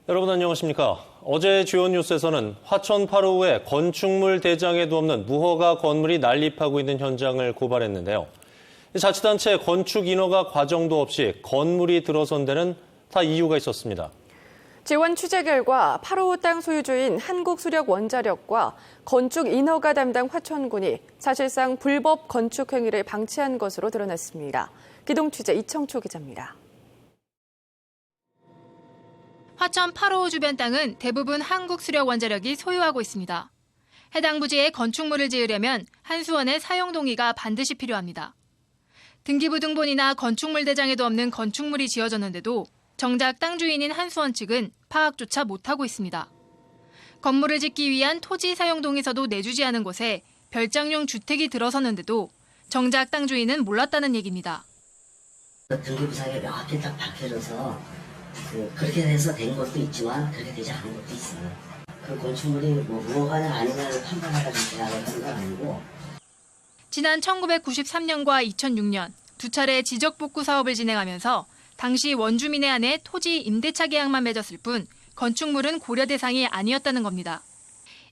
여러분 안녕하십니까? 어제 주요 뉴스에서는 화천 8호에 건축물 대장에도 없는 무허가 건물이 난립하고 있는 현장을 고발했는데요. 자치단체 건축 인허가 과정도 없이 건물이 들어선 데는 다 이유가 있었습니다. 지원 취재 결과 8호 땅 소유주인 한국수력원자력과 건축 인허가 담당 화천군이 사실상 불법 건축 행위를 방치한 것으로 드러났습니다. 기동 취재 이청초 기자입니다. 화천 8호 주변 땅은 대부분 한국수력원자력이 소유하고 있습니다. 해당 부지에 건축물을 지으려면 한수원의 사용 동의가 반드시 필요합니다. 등기부 등본이나 건축물 대장에도 없는 건축물이 지어졌는데도 정작 땅 주인인 한수원 측은 파악조차 못하고 있습니다. 건물을 짓기 위한 토지 사용 동의서도 내주지 않은 곳에 별장용 주택이 들어섰는데도 정작 땅 주인은 몰랐다는 얘기입니다. 등기부상에 명확히 딱 밝혀져서 그렇게 해서 된 것도 있지만 그렇게 되지 않은 것도 있어요. 그 건축물이 무허가냐 아니냐를 판단하다가 제약을 한 건 아니고. 지난 1993년과 2006년 두 차례 지적복구 사업을 진행하면서 당시 원주민의 안에 토지 임대차 계약만 맺었을 뿐 건축물은 고려 대상이 아니었다는 겁니다.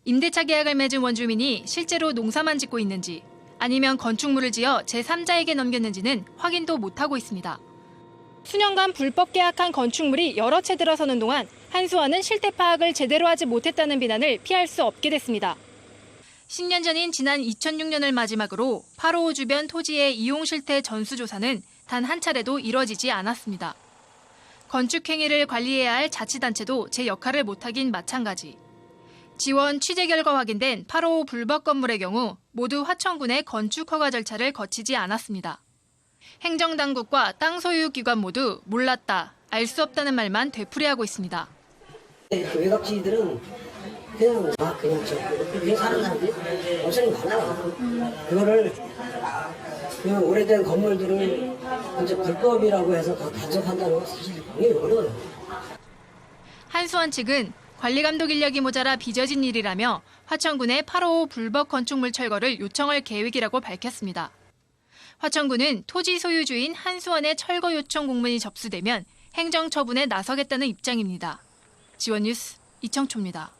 임대차 계약을 맺은 원주민이 실제로 농사만 짓고 있는지 아니면 건축물을 지어 제3자에게 넘겼는지는 확인도 못하고 있습니다. 수년간 불법 계약한 건축물이 여러 채 들어서는 동안 한수원은 실태 파악을 제대로 하지 못했다는 비난을 피할 수 없게 됐습니다. 10년 전인 지난 2006년을 마지막으로 8호 주변 토지의 이용 실태 전수조사는 단 한 차례도 이뤄지지 않았습니다. 건축 행위를 관리해야 할 자치단체도 제 역할을 못하긴 마찬가지. 지원 취재 결과 확인된 8호 불법 건물의 경우 모두 화천군의 건축 허가 절차를 거치지 않았습니다. 행정당국과 땅 소유 기관 모두 몰랐다, 알 수 없다는 말만 되풀이하고 있습니다. 외곽지들은 그냥 그냥 사는 사람들이 엄청 많아요. 그거를 그 오래된 건물들을 이제 불법이라고 해서 단속한다는 건 사실 굉장히 어려워요. 한수원 측은 관리감독 인력이 모자라 빚어진 일이라며 화천군의 8호 불법 건축물 철거를 요청할 계획이라고 밝혔습니다. 화천군은 토지 소유주인 한수원의 철거 요청 공문이 접수되면 행정처분에 나서겠다는 입장입니다. 지원 뉴스 이청초입니다.